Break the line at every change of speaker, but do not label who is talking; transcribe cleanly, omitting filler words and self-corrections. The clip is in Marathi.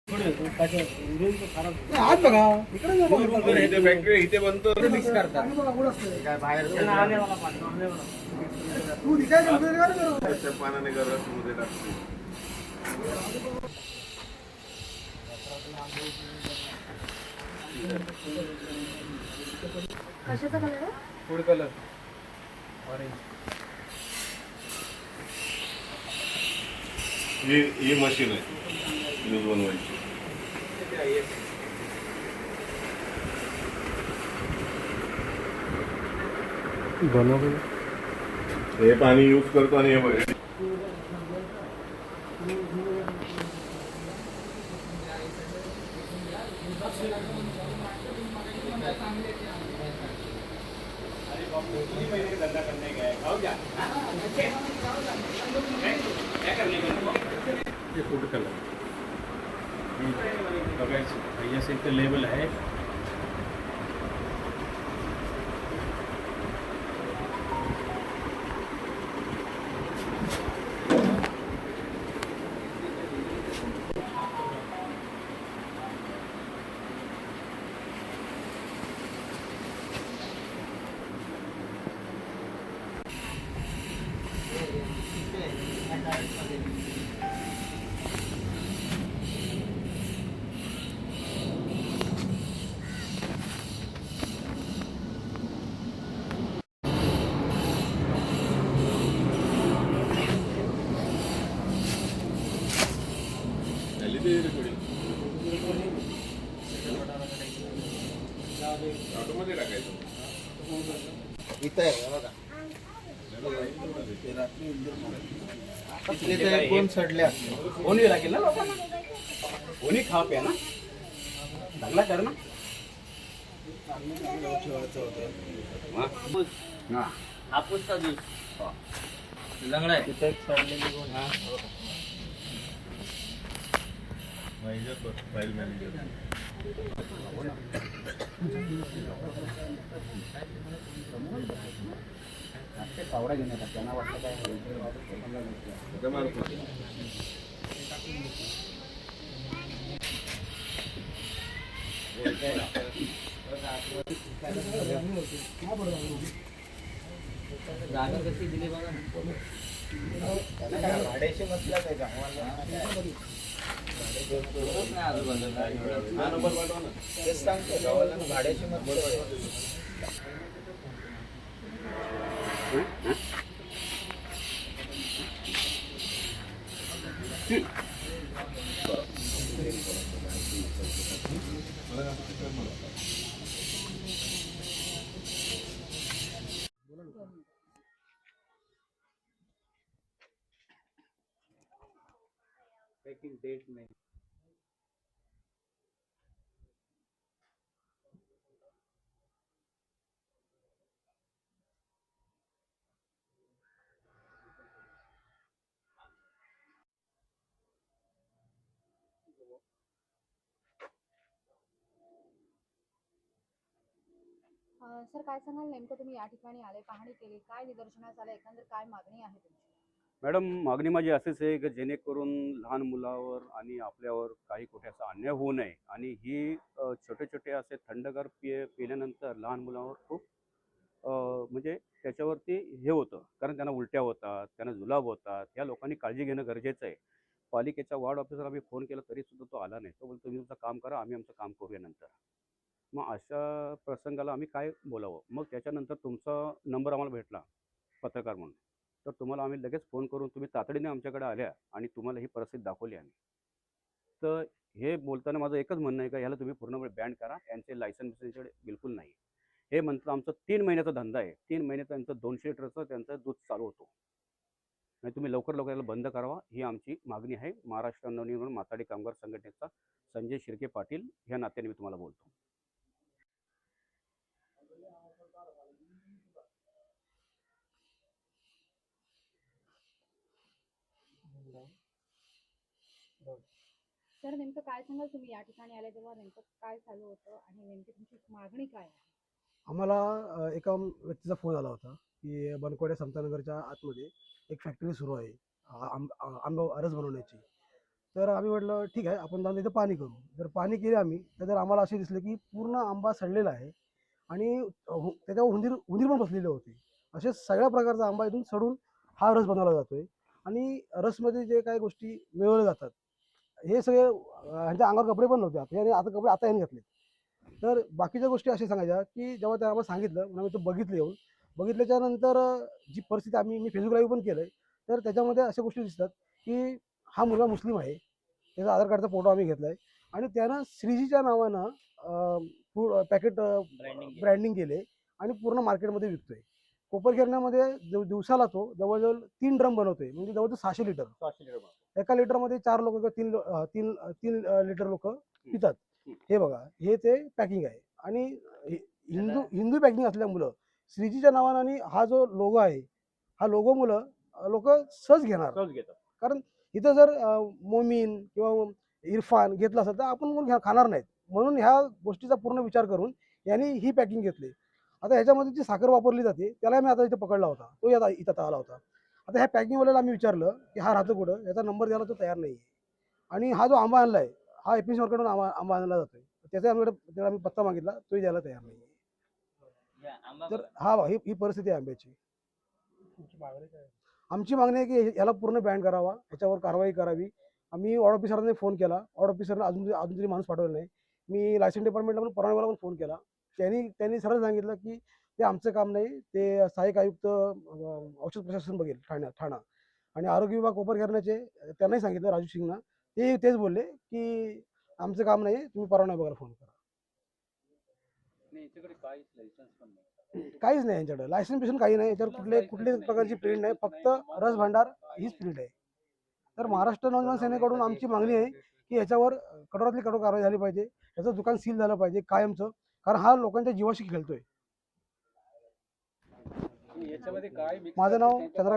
आज बघा इकडे
फॅक्टरी इथे बनतो
मिक्स करतात
काय बाहेर
तू काय
पाण्याने गरज मध्ये टाकते
कशाचा कलर आहे?
फूड कलर ऑरेंज
ही मशीन आहे यूज बनवायची हे पाणी यूज करतो आणि हे बघा
फूड कलर बघायचं भैया इथं लेबल आहे
ऑटोमध्ये टाकायचं
इथं आहे बघा रात्री कोण सडले असते
कोणी लागेल ना लोकांना कोणी खा प्या ना चांगला कर ना हापूसचा ज्यूस लंगडा आहे
तिथे एक सडलेली कोण
फाईल मॅनेजर
पावडा घेऊन येतात त्यांना वाटतं काय जागा कशी दिली बघा ना
भाड्याशी मसला काय तेच सांगतो गावाला भाड्याशी मसला
पैकिंग डेट नाही
सर काय सांगाल नेमकं तुम्ही या ठिकाणी आले पाहणी केली काय निदर्शनास आलं एकंदर काय मागणी आहे तुमची?
मॅडम मागणी माझी अशीच आहे की जेणेकरून लहान मुलावर आणि आपल्यावर काही कुठे अन्याय होऊ नये आणि ही छोटे छोटे असे थंडगार पिल्यानंतर लहान मुलावर खूप म्हणजे त्याच्यावरती हे होतं कारण त्यांना उलट्या होतात त्यांना जुलाब होतात ह्या लोकांनी काळजी घेणं गरजेचं आहे. पालिकेच्या वार्ड ऑफिसर आम्ही फोन केला तरीसुद्धा तो आला नाही. तो बोलतो तुम्ही तुमचं काम करा आम्ही आमचं काम करूया नंतर. मग अशा प्रसंगाला आम्ही काय बोलावं मग त्याच्यानंतर तुमचा नंबर आम्हाला भेटला पत्रकार म्हणून तर तुम्हाला आम्ही लगेच फोन करून तुम्ही तातडीने आमच्याकडे आल्या आणि तुम्हाला ही परिस्थिती दाखवली आम्ही. तर हे बोलताना माझं एकच म्हणणं आहे का ह्याला तुम्ही पूर्णपणे बॅन करा यांचे लायसन्स त्यांच्याकडे बिलकुल नाही. हे म्हणतं आमचं 3 महिन्याचा धंदा आहे 3 महिन्यात त्यांचं 200 लिटरचं त्यांचं दूध चालू होतो आणि तुम्ही लवकर लवकर याला बंद करावा ही आमची मागणी आहे. महाराष्ट्र नवनिर्माण माथाडी कामगार संघटनेचा संजय शिर्के पाटील ह्या नात्याने मी तुम्हाला बोलतो.
सर नेमकं काय सांगाल तुम्ही या ठिकाणी आले तेव्हा नेमकं काय चालू होतं आणि नेमकी तुमची मागणी काय आहे?
आम्हाला एका व्यक्तीचा फोन आला होता की बनकोडे समतानगरच्या आतमध्ये एक फॅक्टरी सुरू आहे आंबा आरस बनवण्याची. तर आम्ही म्हटलं ठीक आहे, आपण जाऊन तिथं पाणी करू. जर पाणी केले आम्ही, तर आम्हाला असे दिसले की पूर्ण आंबा सडलेला आहे आणि त्याच्यावर उंदीर उंदीर पण बसलेले होते. असे सगळ्या प्रकारचा आंबा इथून सडून हा रस बनवला जातोय आणि रसमध्ये जे काही गोष्टी मिळवल्या जातात, हे सगळे ह्यांच्या अंगावर कपडे पण नव्हते. आता कपडे आता ह्यांनी घातले. तर बाकीच्या गोष्टी अशा सांगायच्या की जेव्हा त्या आम्हाला सांगितलं, म्हणून आम्ही ते बघितलं येऊन. बघितल्याच्या नंतर जी परिस्थिती मी फेसबुक लाईव्ह पण केलं आहे, तर त्याच्यामध्ये अशा गोष्टी दिसतात की हा मुलगा मुस्लिम आहे. त्याचा आधार कार्डचा फोटो आम्ही घेतला आहे आणि त्यानं श्रीजीच्या नावानं पॅकेट ब्रँडिंग केले आणि पूर्ण मार्केटमध्ये विकतोय. कोपरखैरण्यामध्ये दिवसाला तो जवळजवळ 3 ड्रम बनवतोय, म्हणजे जवळजवळ 600 लिटर. एका लिटरमध्ये 4 लोक किंवा तीन लिटर लोक पितात. हे बघा, हे ते पॅकिंग आहे आणि हिंदू पॅकिंग असल्यामुळं श्रीजीच्या नावानं आणि हा जो लोगो आहे, हा लोगो मुलं लोक सहज घेणार. कारण इथं जर मोमीन किंवा इरफान घेतला असेल तर आपण कोण खाणार नाहीत. म्हणून ह्या गोष्टीचा पूर्ण विचार करून यांनी ही पॅकिंग घेतली. आता ह्याच्यामध्ये जी साखर वापरली जाते त्याला मी आता इथे पकडला होता, तो इथं आला होता. आता ह्या पॅकिंगवाल्याला आम्ही विचारलं की हा राहतो कुठं, याचा नंबर द्यायला तो तयार नाही आहे. आणि हा जो आंबा आणलाय, हा एपीसी मार्केटून आंबा आणला जातोय. त्याचा आम्ही पत्ता मागितला, तोही द्यायला तयार नाही. तर ही परिस्थिती आहे आंब्याची. आमची मागणी आहे की याला पूर्ण बॅन करावा, याच्यावर कारवाई करावी. आम्ही वॉर्ड ऑफिसरने फोन केला, वॉर्ड ऑफिसरने अजून तरी माणूस पाठवला नाही. मी लायसन डिपार्टमेंटला पण परवानगीला पण फोन केला. त्यांनी सरळ सांगितलं की ते आमचं काम नाही, ते सहाय्यक आयुक्त औषध प्रशासन बघेल ठाणा आणि आरोग्य विभाग कोपरखैरण्याचे त्यांनाही सांगितलं राजू सिंगना. तेच बोलले की आमचं काम नाही, तुम्ही परवाना विभागाला फोन करा. काहीच नाही यांच्याकडे, लायसन बिसन काही नाही. याच्यावर कुठल्याच प्रकारची प्रिंट नाही, फक्त रस भांडार हीच प्रिंट आहे. तर महाराष्ट्र नवनिर्माण सेनेकडून आमची मागणी आहे की याच्यावर कठोरातली कठोर कारवाई झाली पाहिजे. याचं दुकान सील झालं पाहिजे कायमचं, कारण हा लोकांच्या जीवाशी खेळतोय. माझं नाव चंद्रा